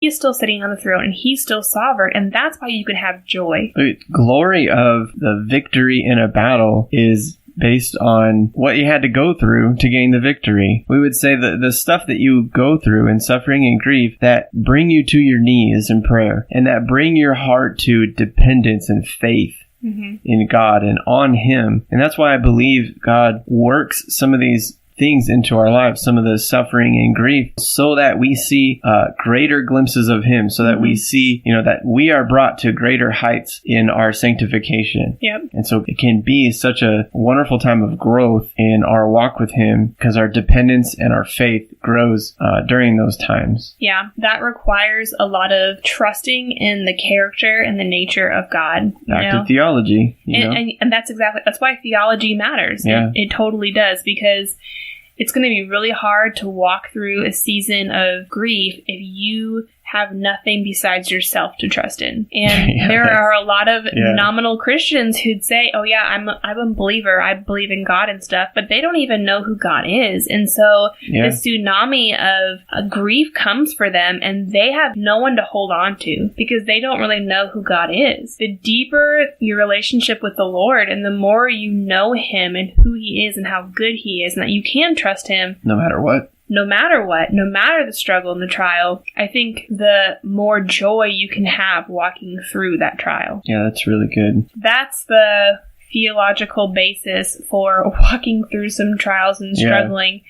He's still sitting on the throne, and he's still sovereign, and that's why you can have joy. The glory of the victory in a battle is based on what you had to go through to gain the victory. We would say that the stuff that you go through in suffering and grief that bring you to your knees in prayer, and that bring your heart to dependence and faith in God and on Him. And that's why I believe God works some of these things into our lives, some of the suffering and grief, so that we see greater glimpses of Him, so that we see, that we are brought to greater heights in our sanctification. Yep. And so it can be such a wonderful time of growth in our walk with Him, because our dependence and our faith grows during those times. Yeah, that requires a lot of trusting in the character and the nature of God. Back to theology. And that's why theology matters. Yeah. It totally does, because it's going to be really hard to walk through a season of grief if you have nothing besides yourself to trust in. And there are a lot of nominal Christians who'd say, oh yeah, I'm a believer, I believe in God and stuff, but they don't even know who God is. And so the tsunami of grief comes for them, and they have no one to hold on to because they don't really know who God is. The deeper your relationship with the Lord, and the more you know Him and who He is and how good He is, and that you can trust Him no matter what, no matter the struggle and the trial, I think the more joy you can have walking through that trial. Yeah, that's really good. That's the theological basis for walking through some trials and struggling.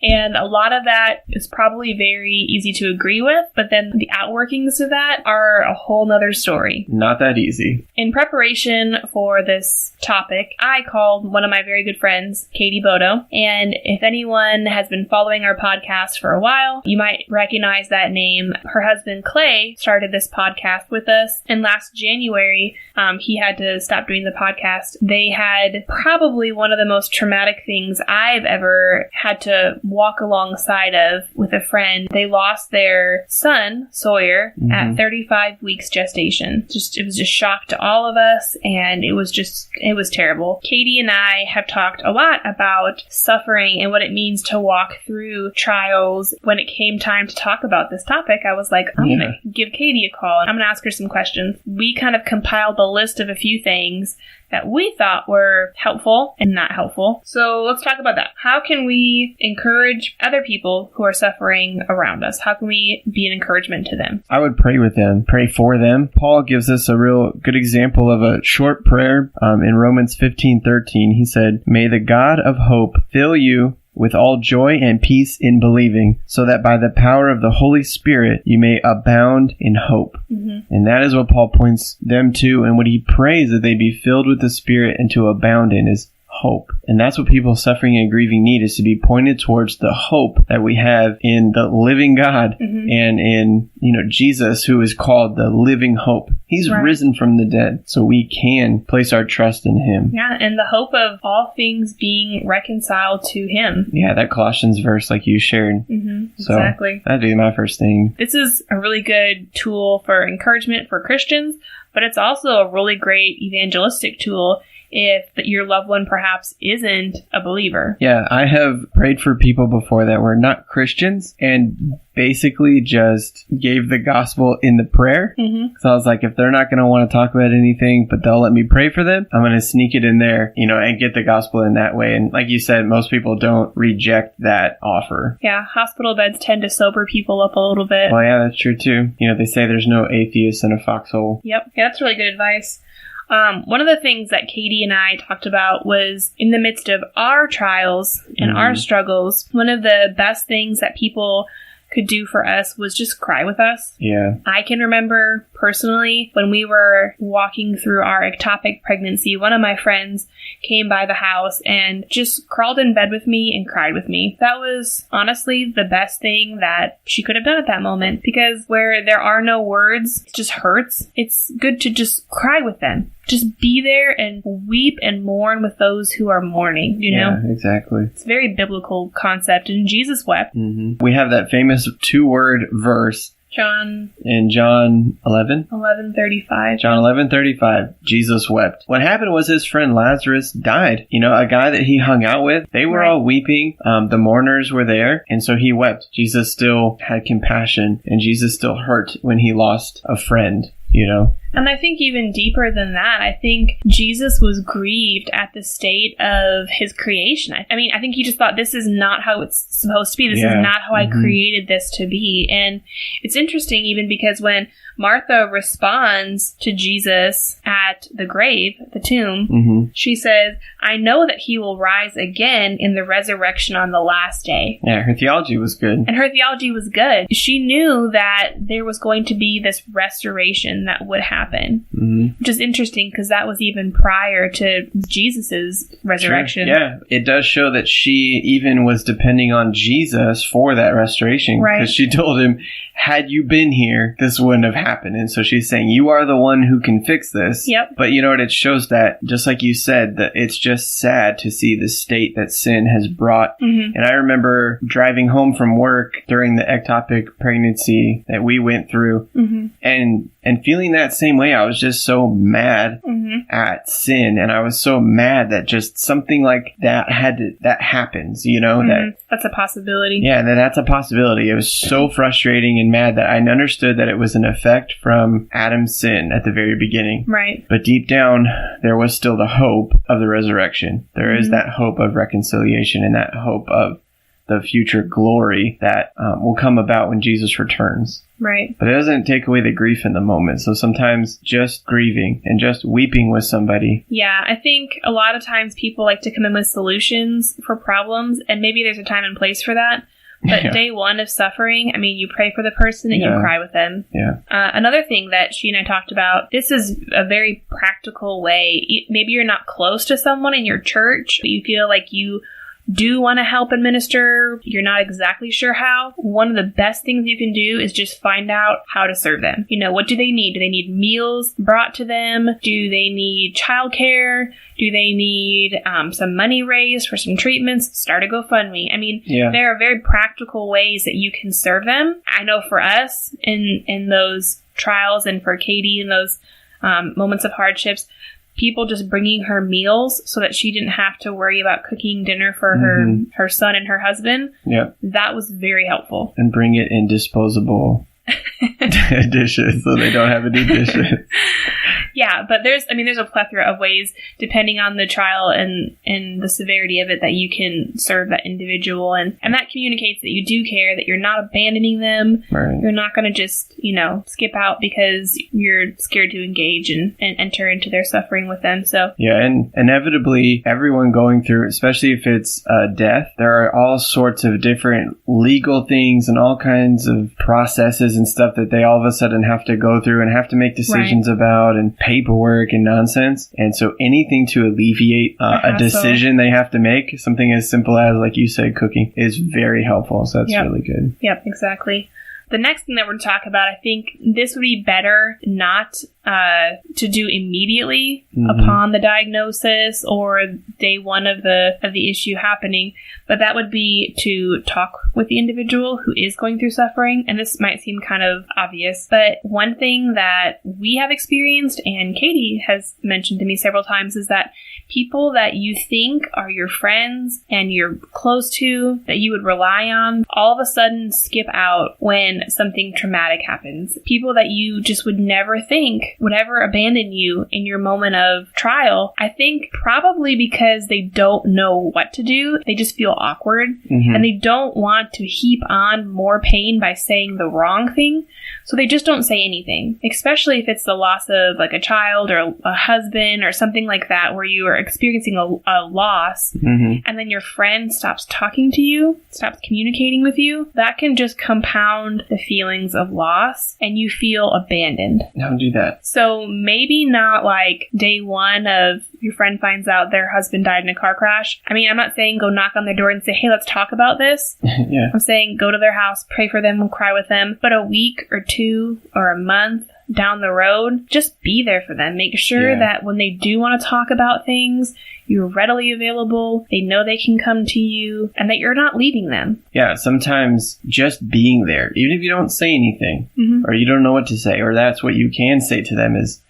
And a lot of that is probably very easy to agree with, but then the outworkings of that are a whole nother story. Not that easy. In preparation for this topic, I called one of my very good friends, Katie Bodo. And if anyone has been following our podcast for a while, you might recognize that name. Her husband, Clay, started this podcast with us. And last January, he had to stop doing the podcast. They had probably one of the most traumatic things I've ever had to walk alongside of with a friend. They lost their son, Sawyer, at 35 weeks gestation. It was just shock to all of us, and it was terrible. Katie and I have talked a lot about suffering and what it means to walk through trials. When it came time to talk about this topic, I was like, I'm going to give Katie a call, and I'm going to ask her some questions. We kind of compiled a list of a few things that we thought were helpful and not helpful. So let's talk about that. How can we encourage other people who are suffering around us? How can we be an encouragement to them? I would pray with them, pray for them. Paul gives us a real good example of a short prayer in Romans 15:13. He said, "May the God of hope fill you with all joy and peace in believing, so that by the power of the Holy Spirit you may abound in hope." And that is what Paul points them to, and what he prays that they be filled with the Spirit and to abound in is hope. And that's what people suffering and grieving need, is to be pointed towards the hope that we have in the living God and in, Jesus, who is called the living hope. He's risen from the dead, so we can place our trust in Him. Yeah, and the hope of all things being reconciled to Him. Yeah, that Colossians verse like you shared. So exactly. That'd be my first thing. This is a really good tool for encouragement for Christians, but it's also a really great evangelistic tool if your loved one perhaps isn't a believer. Yeah, I have prayed for people before that were not Christians and basically just gave the gospel in the prayer. So I was like, if they're not going to want to talk about anything, but they'll let me pray for them, I'm going to sneak it in there, and get the gospel in that way. And like you said, most people don't reject that offer. Yeah, hospital beds tend to sober people up a little bit. Well, yeah, that's true too. They say there's no atheist in a foxhole. Yep, yeah, that's really good advice. One of the things that Katie and I talked about was, in the midst of our trials and our struggles, one of the best things that people could do for us was just cry with us. Yeah. I can remember personally when we were walking through our ectopic pregnancy, one of my friends came by the house and just crawled in bed with me and cried with me. That was honestly the best thing that she could have done at that moment, because where there are no words, it just hurts. It's good to just cry with them. Just be there and weep and mourn with those who are mourning, Yeah, exactly. It's a very biblical concept, and Jesus wept. We have that famous 2-word verse, John In John 11? 11:35. John 11:35, Jesus wept. What happened was his friend Lazarus died. You know, a guy that he hung out with, they were all weeping. The mourners were there, and so he wept. Jesus still had compassion, and Jesus still hurt when he lost a friend, you know. And I think even deeper than that, I think Jesus was grieved at the state of his creation. I mean, I think he just thought, this is not how it's supposed to be. This is not how I created this to be. And it's interesting even because when Martha responds to Jesus at the grave, the tomb, she says, I know that he will rise again in the resurrection on the last day. Yeah, her theology was good. And her theology was good. She knew that there was going to be this restoration that would happen. Which is interesting because that was even prior to Jesus's resurrection. Sure. Yeah, it does show that she even was depending on Jesus for that restoration. Because she told him, had you been here, this wouldn't have happened. And so she's saying, you are the one who can fix this. Yep. But you know what? It shows that, just like you said, that it's just sad to see the state that sin has brought. And I remember driving home from work during the ectopic pregnancy that we went through and feeling that same way. I was just so mad at sin, and I was so mad that just something like that that happens, you know, that's a possibility. Yeah, that's a possibility. It was so frustrating and mad that I understood that it was an effect from Adam's sin at the very beginning. Right. But deep down, there was still the hope of the resurrection. There is that hope of reconciliation and that hope of the future glory that will come about when Jesus returns. Right. But it doesn't take away the grief in the moment. So sometimes just grieving and just weeping with somebody. Yeah, I think a lot of times people like to come in with solutions for problems, and maybe there's a time and place for that. But day one of suffering, I mean, you pray for the person and you cry with them. Yeah. Another thing that she and I talked about, this is a very practical way. Maybe you're not close to someone in your church, but you feel like you do want to help and minister, you're not exactly sure how. One of the best things you can do is just find out how to serve them. You know, what do they need? Do they need meals brought to them? Do they need childcare? Do they need some money raised for some treatments? Start a GoFundMe. I mean, there are very practical ways that you can serve them. I know for us in those trials, and for Katie in those moments of hardships, people just bringing her meals so that she didn't have to worry about cooking dinner for her son and her husband. Yeah. That was very helpful. And bring it in disposable dishes so they don't have any dishes. Yeah, but there's a plethora of ways, depending on the trial and the severity of it, that you can serve that individual. And that communicates that you do care, that you're not abandoning them. Right. You're not going to just, skip out because you're scared to engage and enter into their suffering with them. So yeah, and inevitably, everyone going through, especially if it's death, there are all sorts of different legal things and all kinds of processes and stuff that they all of a sudden have to go through and have to make decisions about, and paperwork and nonsense. And so anything to alleviate a decision they have to make, something as simple as, like you said, cooking, is very helpful. So that's really good. Yep, exactly. The next thing that we're going to talk about, I think this would be better not to do immediately upon the diagnosis or day one of the issue happening, but that would be to talk with the individual who is going through suffering. And this might seem kind of obvious, but one thing that we have experienced, and Katie has mentioned to me several times, is that people that you think are your friends and you're close to, that you would rely on, all of a sudden skip out when something traumatic happens. People that you just would never think would ever abandon you in your moment of trial. I think probably because they don't know what to do. They just feel awkward, and they don't want to heap on more pain by saying the wrong thing. So they just don't say anything, especially if it's the loss of like a child or a husband or something like that, where you are experiencing a loss, and then your friend stops talking to you, stops communicating with you. That can just compound the feelings of loss, and you feel abandoned. Don't do that. So maybe not like day one of your friend finds out their husband died in a car crash. I mean, I'm not saying go knock on their door door and say, hey, let's talk about this. Yeah. I'm saying go to their house, pray for them, and cry with them. But a week or 2 or a month down the road, just be there for them. Make sure that when they do want to talk about things, you're readily available, they know they can come to you, and that you're not leaving them. Yeah, sometimes just being there, even if you don't say anything, or you don't know what to say, or that's what you can say to them is,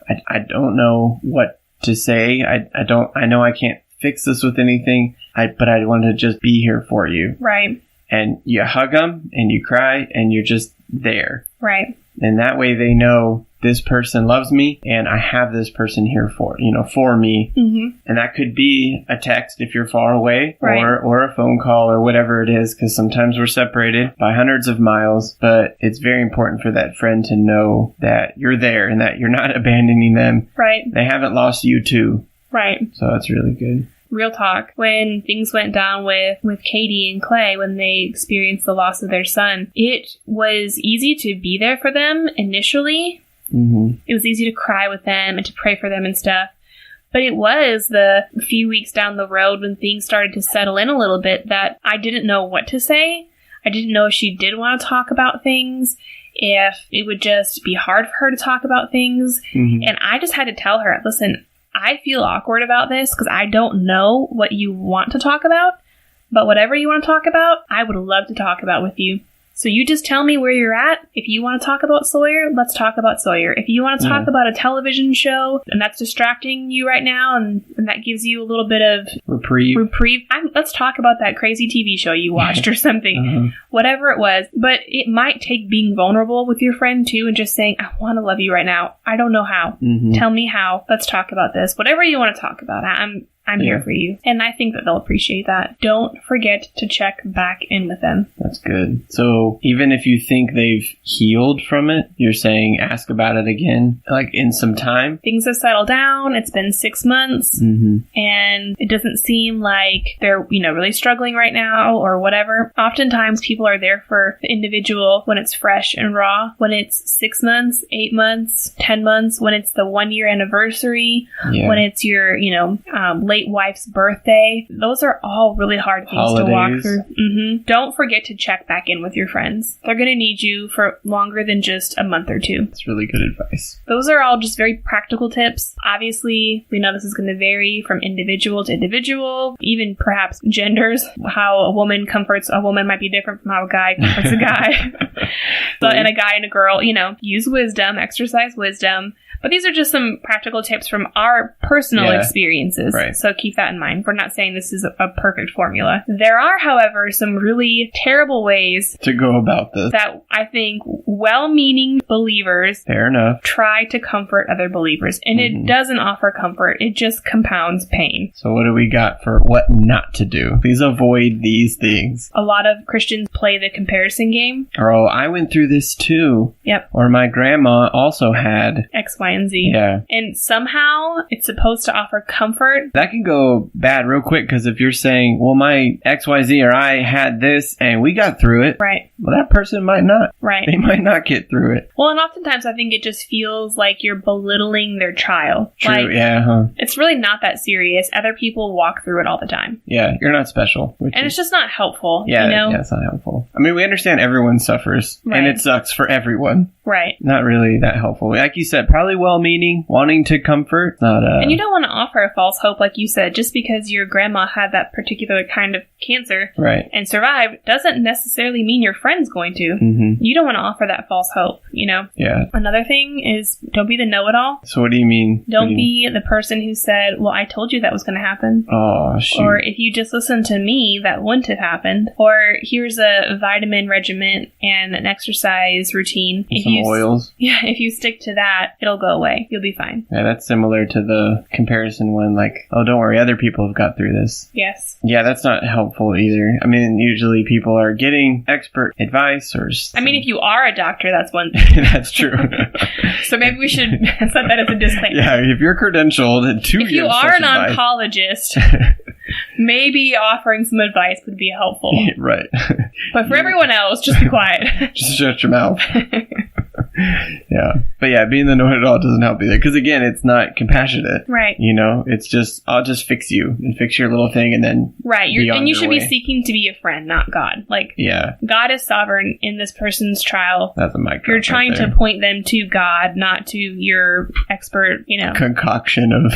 I don't know what to say. I know I can't fix this with anything, but I want to just be here for you. Right. And you hug them, and you cry, and you're just there. Right. And that way they know this person loves me and I have this person here for me. And that could be a text if you're far away, or a phone call or whatever it is, because sometimes we're separated by hundreds of miles. But it's very important for that friend to know that you're there and that you're not abandoning them. Right. They haven't lost you too. Right. So that's really good. Real talk. When things went down with Katie and Clay, when they experienced the loss of their son, it was easy to be there for them initially. It was easy to cry with them and to pray for them and stuff. But it was the few weeks down the road when things started to settle in a little bit that I didn't know what to say. I didn't know if she did want to talk about things, if it would just be hard for her to talk about things. And I just had to tell her, listen, I feel awkward about this because I don't know what you want to talk about, but whatever you want to talk about, I would love to talk about with you. So you just tell me where you're at. If you want to talk about Sawyer, let's talk about Sawyer. If you want to talk about a television show and that's distracting you right now and that gives you a little bit of reprieve, let's talk about that crazy TV show you watched or something. Whatever it was. But it might take being vulnerable with your friend too and just saying, I want to love you right now. I don't know how. Tell me how. Let's talk about this. Whatever you want to talk about. I'm here for you. And I think that they'll appreciate that. Don't forget to check back in with them. That's good. So even if you think they've healed from it, you're saying ask about it again, like in some time. Things have settled down. It's been 6 months. And it doesn't seem like they're, really struggling right now or whatever. Oftentimes people are there for the individual when it's fresh and raw. When it's 6 months, 8 months, 10 months, when it's the 1 year anniversary, when it's your, late wife's birthday. Those are all really hard things Holidays. To walk through. Don't forget to check back in with your friends. They're going to need you for longer than just a month or 2. That's really good advice. Those are all just very practical tips. Obviously, we know this is going to vary from individual to individual, even perhaps genders. How a woman comforts a woman might be different from how a guy comforts a guy. And a guy and a girl, use wisdom, exercise wisdom. But these are just some practical tips from our personal experiences. Right. So keep that in mind. We're not saying this is a perfect formula. There are, however, some really terrible ways to go about this that I think well-meaning believers try to comfort other believers. And it doesn't offer comfort. It just compounds pain. So what do we got for what not to do? Please avoid these things. A lot of Christians play the comparison game. Or, I went through this too. Yep. Or my grandma also had X, Y, and Z. Yeah. And somehow it's supposed to offer comfort. That can go bad real quick because if you're saying, well, my XYZ or I had this and we got through it. Right. Well, that person might not. Right. They might not get through it. Well, and oftentimes I think it just feels like you're belittling their trial. True, It's really not that serious. Other people walk through it all the time. Yeah, you're not special. It's just not helpful. Yeah, it's not helpful. I mean, we understand everyone suffers. Right. And it sucks for everyone. Right. Not really that helpful. Like you said, probably well-meaning, wanting to comfort. And you don't want to offer a false hope, like you said, just because your grandma had that particular kind of cancer and survived doesn't necessarily mean your friend's going to. You don't want to offer that false hope, Yeah. Another thing is don't be the know-it-all. So what do you mean? Don't be the person who said, well, I told you that was going to happen. Oh, shoot. Or if you just listened to me, that wouldn't have happened. Or here's a vitamin regimen and an exercise routine. Oils. Yeah, if you stick to that, it'll go away. You'll be fine. Yeah, that's similar to the comparison one, like, oh, don't worry, other people have got through this. Yes. Yeah, that's not helpful either. I mean, usually people are getting expert advice or... I mean, if you are a doctor, that's one thing. That's true. So maybe we should set that as a disclaimer. Yeah, if you're credentialed to if you are an oncologist, maybe offering some advice would be helpful. Right. But for everyone else, just be quiet. Just shut your mouth. Yeah. But yeah, being the know-it-all doesn't help either. Because again, it's not compassionate. Right. You know, it's just, I'll just fix you and fix your little thing and then right. And you should be seeking to be a friend, not God. Like, yeah. God is sovereign in this person's trial. That's a mic drop. You're trying to point them to God, not to your expert, concoction of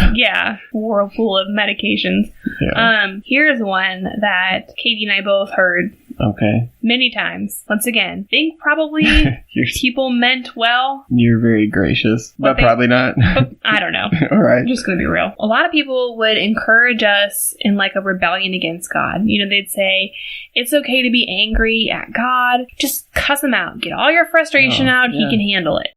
whirlpool of medications. Yeah. Here's one that Katie and I both heard. Okay. Many times. Once again, think probably people meant well. You're very gracious, but probably not. I don't know. All right. I'm just going to be real. A lot of people would encourage us in like a rebellion against God. They'd say, it's okay to be angry at God. Just cuss him out. Get all your frustration out. He can handle it.